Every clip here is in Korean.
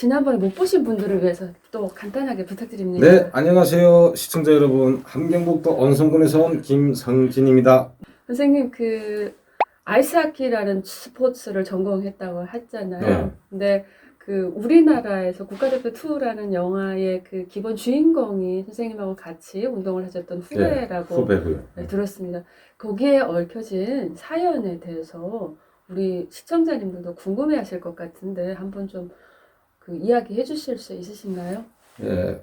지난번에 못 보신 분들을 위해서 또 간단하게 부탁드립니다. 네, 안녕하세요. 시청자 여러분. 함경북도 언성군에서 온 김성진입니다. 선생님 아이스하키라는 스포츠를 전공했다고 했잖아요. 네. 근데 우리나라에서 국가대표 투어라는 영화의 기본 주인공이 선생님하고 같이 운동을 하셨던 후배라고 후배고요. 네, 들었습니다. 거기에 얽혀진 사연에 대해서 우리 시청자님들도 궁금해하실 것 같은데 한번 좀 이야기해 주실 수 있으신가요? 예,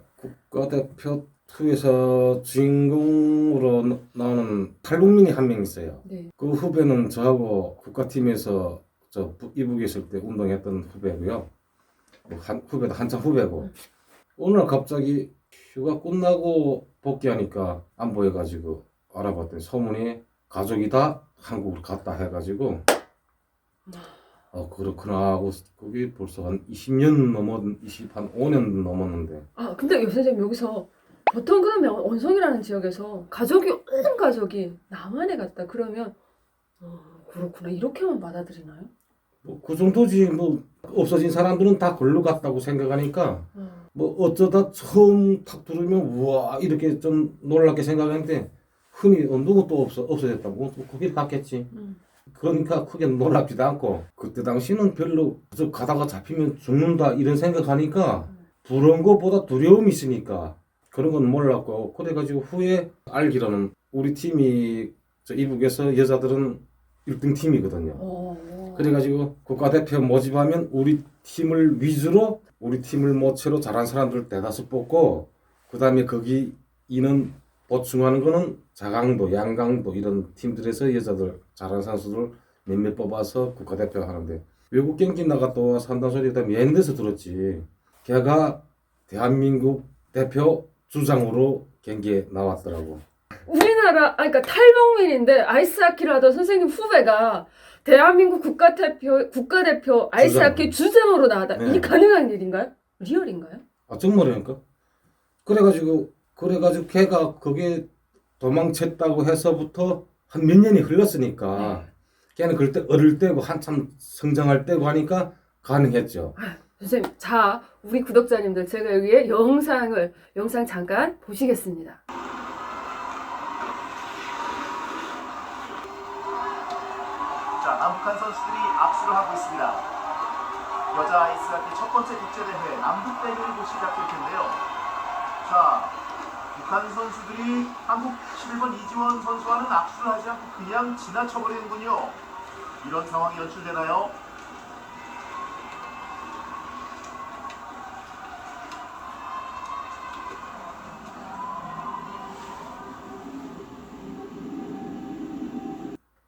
국가대표 투에서 주인공으로 나오는 탈북민이 한 명 있어요. 네. 그 후배는 저하고 국가팀에서 이북에 있을 때 운동했던 후배고요. 후배도 한참 후배고. 오늘 갑자기 휴가 끝나고 복귀하니까 안 보여가지고 알아봤더니 소문이 가족이 다 한국으로 갔다 해가지고 그렇구나 하고 그게 벌써 한 20년 한 5년 넘었는데. 근데 선생님 여기서 보통 그러면 원성이라는 지역에서 온 가족이 남한에 갔다 그러면 그렇구나 이렇게만 받아들이나요? 뭐 그 정도지. 뭐 없어진 사람들은 다 걸로 갔다고 생각하니까 뭐 어쩌다 처음 탁 들으면 우와 이렇게 좀 놀랍게 생각했는데 흔히 누구 또 없어졌다고 거기 갔겠지. 그러니까 크게 놀랍지도 않고 그때 당시는 별로 가다가 잡히면 죽는다 이런 생각하니까 부러운 것보다 두려움이 있으니까 그런 건 몰랐고, 그래가지고 후에 알기로는 우리 팀이 이북에서 여자들은 1등 팀이거든요. 그래가지고 국가대표 모집하면 우리 팀을 위주로 우리 팀을 모체로 잘한 사람들 대다수 뽑고, 그 다음에 거기 인원 보충하는 거는 자강도, 양강도 이런 팀들에서 여자들 잘하는 선수들 몇몇 뽑아서 국가대표 하는데, 외국 경기 나갔다 와서 한다는 소리 그다음에 옛 데서 들었지. 걔가 대한민국 대표 주장으로 경기에 나왔더라고. 우리나라 그러니까 탈북민인데 아이스하키를 하던 선생님 후배가 대한민국 국가대표 아이스하키 주장으로 나왔다. 네. 이게 가능한 일인가요? 리얼인가요? 정말이니까. 그래가지고 걔가 거기에 도망쳤다고 해서부터 한 몇 년이 흘렀으니까 걔는 그럴 때 어릴 때고 한참 성장할 때고 하니까 가능했죠. 선생님, 자, 우리 구독자님들 제가 여기에 영상 잠깐 보시겠습니다. 자, 남북한 선수들이 압수를 하고 있습니다. 여자 아이스하키 첫 번째 국제대회 남북 대결이 곧 시작될 텐데요. 자, 북한 선수들이 한국 11번 이지원 선수와는 압수를 하지 않고 그냥 지나쳐버리는군요. 이런 상황이 연출되나요?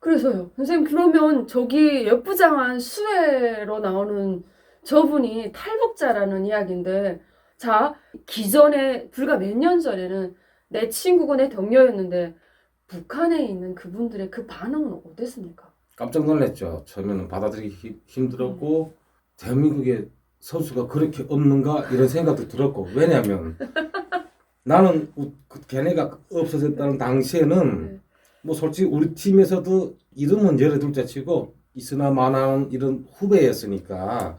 그래서요. 선생님, 그러면 저기 예쁘장한 수혜로 나오는 저분이 탈북자라는 이야기인데, 자, 기존에, 불과 몇 년 전에는 내 친구고 내 동료였는데, 북한에 있는 그분들의 그 반응은 어땠습니까? 깜짝 놀랐죠. 처음에는 받아들이기 힘들었고, 대한민국에 선수가 그렇게 없는가 이런 생각도 들었고, 왜냐하면 나는 걔네가 없어졌다는 당시에는 뭐 솔직히 우리 팀에서도 이름은 열에 둘째 치고 있으나 마나는 이런 후배였으니까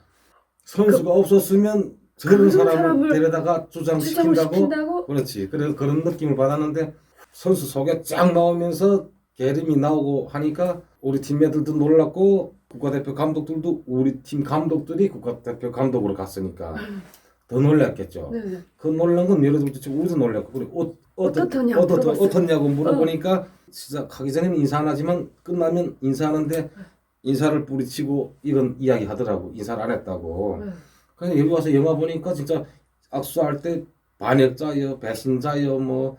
선수가 없었으면 저런 사람을 데려다가 주장시킨다고. 그렇지. 그래서 그런 느낌을 받았는데, 선수 속에 쫙 나오면서 게름이 나오고 하니까 우리 팀애들도 놀랐고, 국가대표 감독들도 우리 팀 감독들이 국가대표 감독으로 갔으니까 더 놀랐겠죠. 네네. 그 놀란 건 예를 들어 우리도 놀랐고, 그래 어떻냐고 물어보니까 시작하기 전에는 인사 안 하지만 끝나면 인사하는데 인사를 뿌리치고 이런 이야기 하더라고. 인사를 안 했다고. 그래서 여기 와서 영화 보니까 진짜 악수할 때 반역자여, 배신자여, 뭐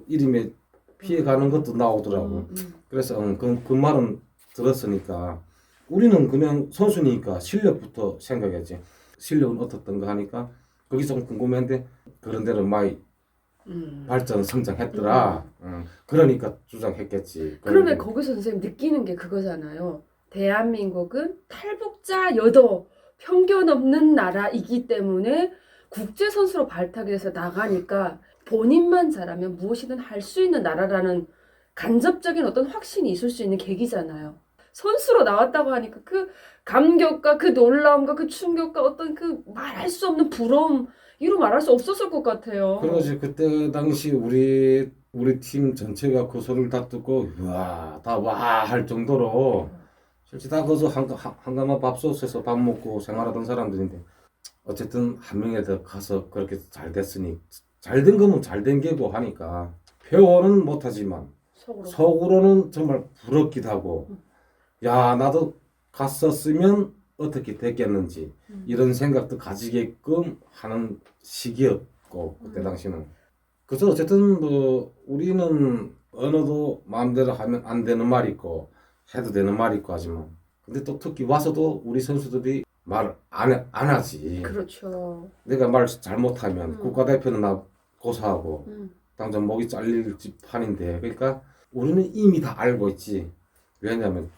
이름에 피해가는 것도 나오더라고. 그래서 그 말은 들었으니까 우리는 그냥 선수니까 실력부터 생각했지. 실력은 어떻던가 하니까 그게 좀 궁금했는데 그런 대로 많이 발전 성장했더라. 그러니까 주장했겠지. 그러면 거기서 선생님 느끼는 게 그거잖아요. 대한민국은 탈북자여도 편견 없는 나라이기 때문에 국제 선수로 발탁이 돼서 나가니까 본인만 잘하면 무엇이든 할 수 있는 나라라는 간접적인 어떤 확신이 있을 수 있는 계기잖아요. 선수로 나왔다고 하니까 그 감격과 그 놀라움과 그 충격과 어떤 그 말할 수 없는 부러움 이루 말할 수 없었을 것 같아요. 그러지 그때 당시 우리 팀 전체가 그 소리를 다 듣고 우와 다 와 할 정도로 실제 다 거기서 한가마 밥솥에서 밥 먹고 생활하던 사람들인데 어쨌든 한 명에 더 가서 그렇게 잘 됐으니 잘 된 거면 잘 된 게고 하니까 표현은 못하지만 속으로는 정말 부럽기도 하고 야 나도 갔었으면 어떻게 됐겠는지 이런 생각도 가지게끔 하는 시기였고 그때 당시는 그래서 어쨌든 뭐 우리는 언어도 마음대로 하면 안 되는 말이 있고 해도 되는 말이 있고 하지만 근데 또 특히 와서도 우리 선수들이 말 안 하지. 그렇죠. 내가 말 잘못하면 국가대표는 나 고소하고 음. 당장 목이 잘릴 판인데 그러니까 우리는 이미 다 알고 있지. 왜냐하면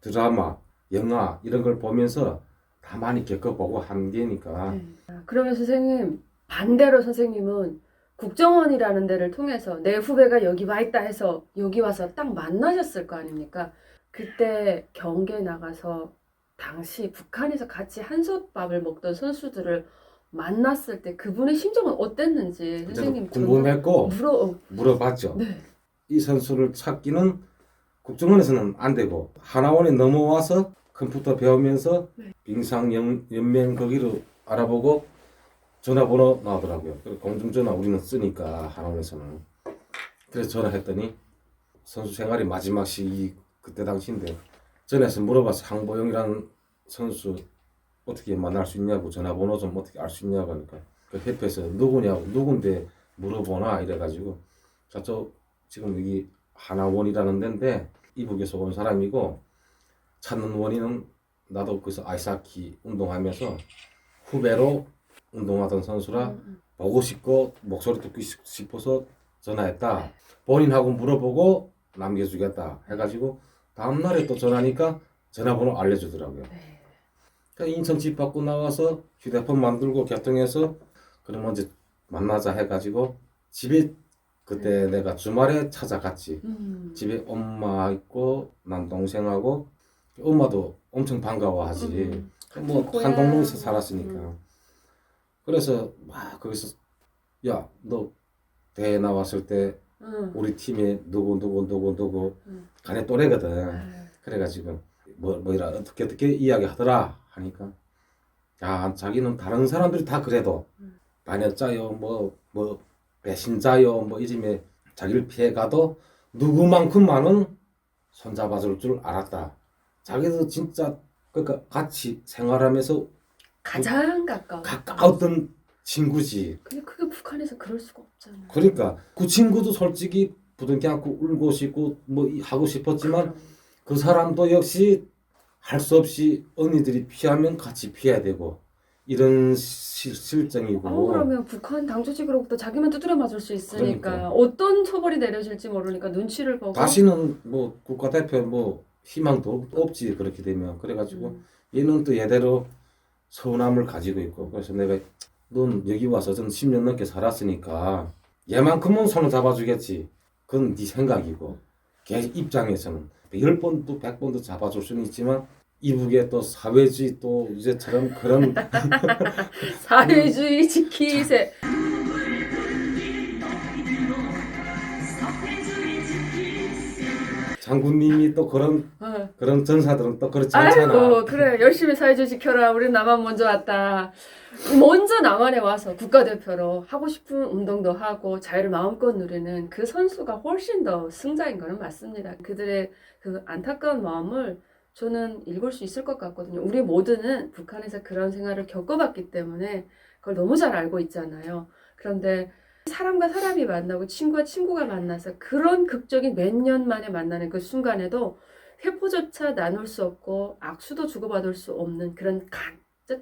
드라마, 영화 이런 걸 보면서 다 많이 겪어보고 한 게니까. 네. 그러면 선생님 반대로 선생님은 국정원이라는 데를 통해서 내 후배가 여기 와 있다 해서 여기 와서 딱 만나셨을 거 아닙니까? 그때 경기에 나가서 당시 북한에서 같이 한솥밥을 먹던 선수들을 만났을 때 그분의 심정은 어땠는지 선생님 궁금했고 물어봤죠. 네. 이 선수를 찾기는 국정원에서는 안 되고 하나원에 넘어와서 컴퓨터 배우면서 네. 빙상 연맹 거기로 알아보고 전화번호 나오더라고요. 공중전화 우리는 쓰니까 하나원에서는. 그래서 전화했더니 선수 생활이 마지막 시기 그때 당시인데 전화해서 물어봤어. 황보영이라는 선수 어떻게 만날 수 있냐고 전화번호 좀 어떻게 알 수 있냐고 하니까 그 협회에서 누구냐고 누군데 물어보나 이래가지고 자 저 지금 여기 하나원이라는 데인데 이북에서 온 사람이고 찾는 원인은 나도 그래서 아이스하키 운동하면서 후배로 운동하던 선수라 보고 싶고 목소리 듣고 싶어서 전화했다. 본인하고 물어보고 남겨주겠다 해가지고 다음날에 또 전화하니까 전화번호 알려주더라고요. 네. 그러니까 인천 집 밖으로 나와서 휴대폰 만들고 개통해서 그러면 이제 만나자 해가지고 집에 그때 내가 주말에 찾아갔지. 집에 엄마 있고 난 동생하고 엄마도 엄청 반가워하지. 뭐 한 동네에서 살았으니까. 그래서 막 거기서 야 너 대회 나왔을 때 우리 팀에 누구 간에 또래거든. 그래가지고 뭐이라 어떻게 이야기하더라 하니까 야 자기는 다른 사람들이 다 그래도 반역자요 뭐 배신자요 뭐 이즘에 자기를 피해가도 누구만큼만은 손잡아줄 줄 알았다. 자기도 진짜 그러니까 같이 생활하면서 가장 가까웠던 친구지. 근데 그게 북한에서 그럴 수가 없잖아요. 그러니까 그 친구도 솔직히 부둥켜 안고 울고 싶고 뭐 하고 싶었지만 그 사람도 역시 할 수 없이 언니들이 피하면 같이 피해야 되고 이런 실정이고. 그러면 북한 당조직으로부터 자기만 두드려 맞을 수 있으니까 그러니까. 어떤 처벌이 내려질지 모르니까 눈치를 보고 다시는 뭐 국가대표 뭐 희망도 없지 그렇게 되면. 그래가지고 얘는 또 얘대로 서운함을 가지고 있고 그래서 내가 넌 여기 와서 전 10년 넘게 살았으니까 얘만큼은 손을 잡아주겠지. 그건 네 생각이고 걔 입장에서는 10번도 100번도 잡아줄 수는 있지만 이북의 또 사회주의 또 이제처럼 그런 사회주의 지키세 장군님이 또 그런 전사들은 또 그렇지 않잖아. 아이고 그래 열심히 사회주의 지켜라 우리 남한 먼저 왔다 먼저 남한에 와서 국가대표로 하고 싶은 운동도 하고 자유를 마음껏 누리는 그 선수가 훨씬 더 승자인 거는 맞습니다. 그들의 그 안타까운 마음을 저는 읽을 수 있을 것 같거든요. 우리 모두는 북한에서 그런 생활을 겪어봤기 때문에 그걸 너무 잘 알고 있잖아요. 그런데 사람과 사람이 만나고 친구와 친구가 만나서 그런 극적인 몇 년 만에 만나는 그 순간에도 회포조차 나눌 수 없고 악수도 주고받을 수 없는 그런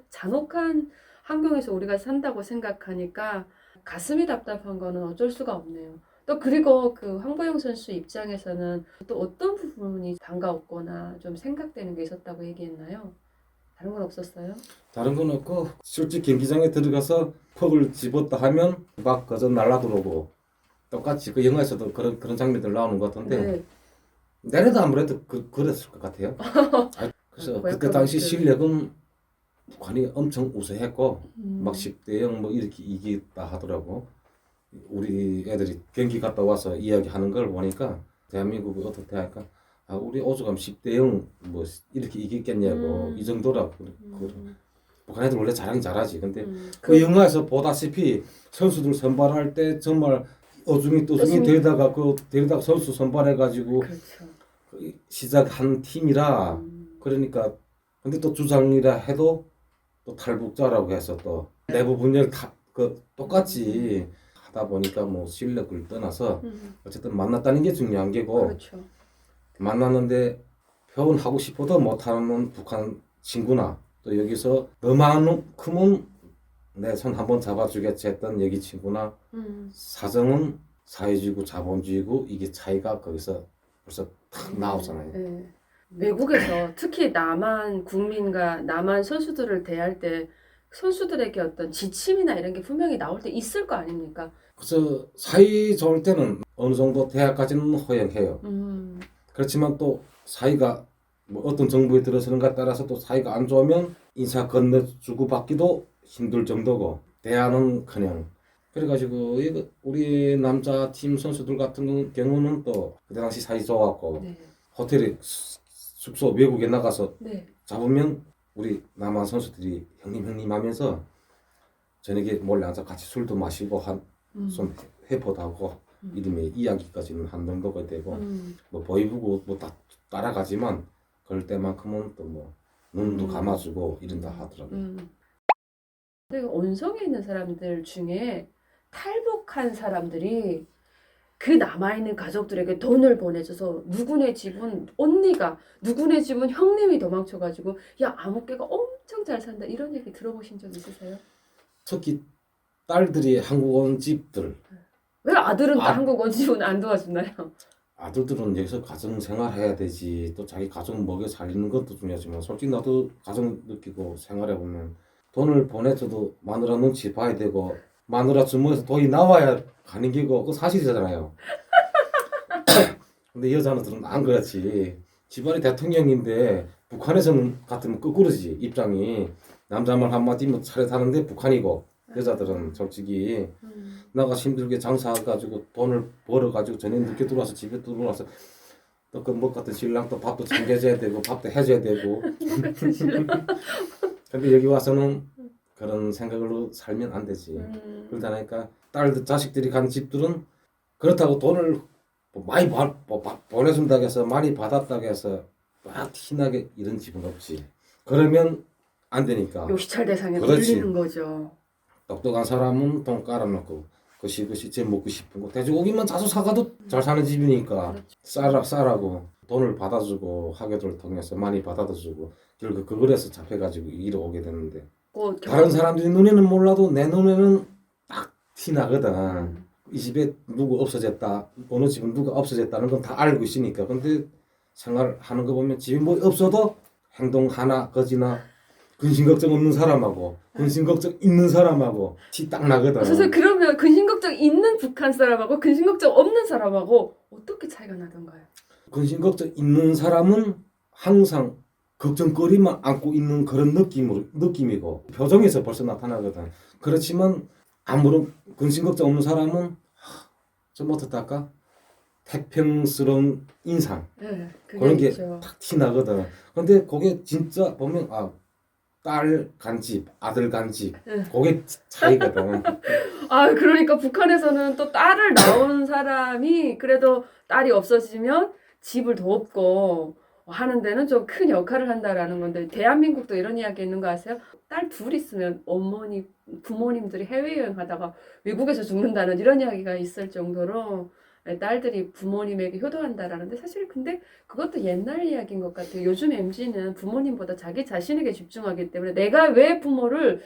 잔혹한 환경에서 우리가 산다고 생각하니까 가슴이 답답한 거는 어쩔 수가 없네요. 또 그리고 그 황보영 선수 입장에서는 또 어떤 부분이 반가웠거나 좀 생각되는 게 있었다고 얘기했나요? 다른 건 없었어요? 다른 건 없고 솔직히 경기장에 들어가서 퍽을 집었다 하면 막 거저 날라들어오고 똑같이 그 영화에서도 그런 장면들 나오는 것 같은데 네. 내래도 아무래도 그랬을 것 같아요. 그래서 그때 당시 실력은 북한이 엄청 우세했고 막 10대 0 뭐 이렇게 이기다 하더라고. 우리 애들이 경기 갔다 와서 이야기하는 걸 보니까 대한민국이 어떻게 할까? 아, 우리 오죽하면 10대 0 뭐 이렇게 이기겠냐고 이 정도라고. 북한 애들 원래 자랑 잘하지. 근데 그 영화에서 보다시피 선수들 선발할 때 정말 어중이 떠중이 데리다가 선수 선발해가지고 그렇죠. 시작한 팀이라 그러니까 근데 또 주장이라 해도 또 탈북자라고 해서 또 내부 분열 다 그 똑같이 하다 보니까 뭐 실력을 떠나서 어쨌든 만났다는 게 중요한 게고 그렇죠. 만났는데 표현하고 싶어도 못하는 북한 친구나 또 여기서 너만큼은 내 손 한번 잡아주겠지 했던 여기 친구나 사정은 사회주의고 자본주의고 이게 차이가 거기서 벌써 탁 나오잖아요. 네. 외국에서 특히 남한 국민과 남한 선수들을 대할 때 선수들에게 어떤 지침이나 이런 게 분명히 나올 때 있을 거 아닙니까? 그래서 사이 좋을 때는 어느 정도 대학까지는 허용해요. 그렇지만 또 사이가 뭐 어떤 정부에 들어서는가 따라서 또 사이가 안 좋으면 인사 건네 주고 받기도 힘들 정도고 대안은커녕 그래가지고 우리 남자 팀 선수들 같은 경우는 또 그때 당시 사이 좋았고 네. 호텔에 숙소 외국에 나가서 네. 잡으면 우리 남한 선수들이 형님 하면서 저녁에 몰래 앉아 같이 술도 마시고 좀 회포도 하고 이름의 이야기까지는 한 정도가 되고 뭐 보이부고 뭐 다 따라가지만 그럴 때만큼은 또 뭐 눈도 감아주고 이런다 하더라고요. 근데 온성에 있는 사람들 중에 탈북한 사람들이 그 남아있는 가족들에게 돈을 보내줘서 누구네 집은 언니가 누구네 집은 형님이 도망쳐가지고 야 아무개가 엄청 잘 산다 이런 얘기 들어보신 적 있으세요? 특히 딸들이 한국 온 집들 왜 아들은 한국 온 집은 안 도와주나요? 아들들은 여기서 가정 생활해야 되지 또 자기 가정 먹여 살리는 것도 중요하지만 솔직히 나도 가정 느끼고 생활해보면 돈을 보내줘도 마누라 눈치 봐야 되고 마누라 주머니에서 돈이 나와야 가는 게고 그거 사실이잖아요. 근데 여자들은 안 그렇지. 집안이 대통령인데 북한에서는 같으면 거꾸로지 입장이 남자 말 한마디면 차렷하는데 북한이고 여자들은 솔직히 나가 힘들게 장사해가지고 돈을 벌어가지고 저녁 늦게 들어와서 집에 들어와서 또 그 뭐 같은 신랑 또 밥도 챙겨줘야 되고 밥도 해줘야 되고 같은 신랑. 근데 여기 와서는 그런 생각으로 살면 안 되지. 그러다니까 딸들 자식들이 간 집들은 그렇다고 돈을 많이 보내준다고 해서 많이 받았다고 해서 막 티나게 이런 집은 없지. 그러면 안 되니까. 요시찰 대상에 그렇지. 걸리는 거죠. 똑똑한 사람은 돈 깔아놓고 그시 제 먹고 싶은 거 돼지고기만 자주 사가도 잘 사는 집이니까 싸라고 돈을 받아주고 하교들 통해서 많이 받아주고 결국 그거에서 잡혀가지고 이리로 오게 되는데 다른 사람들이 눈에는 몰라도 내 눈에는 딱 티나거든. 이 집에 누구 없어졌다 어느 집은 누가 없어졌다는 건 다 알고 있으니까. 근데 생활하는 거 보면 집에 뭐 없어도 행동 하나 거지나 근심걱정 없는 사람하고 근심걱정 있는 사람하고 티 딱 나거든. 선생님 그러면 근심걱정 있는 북한 사람하고 근심걱정 없는 사람하고 어떻게 차이가 나던가요? 근심걱정 있는 사람은 항상 걱정거리만 안고 있는 그런 느낌이고 표정에서 벌써 나타나거든. 그렇지만 아무런 근심걱정 없는 사람은 좀 어떻달까 태평스러운 인상 네, 그런 게 있죠. 탁 티나거든. 근데 그게 진짜 보면 딸 간집, 아들 간집, 그게 차이거든. 그러니까 북한에서는 또 딸을 낳은 사람이 그래도 딸이 없어지면 집을 더 없고 하는 데는 좀 큰 역할을 한다라는 건데 대한민국도 이런 이야기 있는 거 아세요? 딸 둘 있으면 부모님들이 해외여행 하다가 외국에서 죽는다는 이런 이야기가 있을 정도로 딸들이 부모님에게 효도한다라는데 사실 근데 그것도 옛날 이야기인 것 같아요. 요즘 MZ는 부모님보다 자기 자신에게 집중하기 때문에 내가 왜 부모를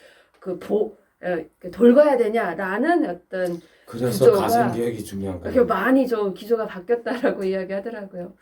돌봐야 되냐라는 어떤 그래서 구조가 가정교육이 중요한 거예요. 많이 좀 기조가 바뀌었다라고 이야기하더라고요.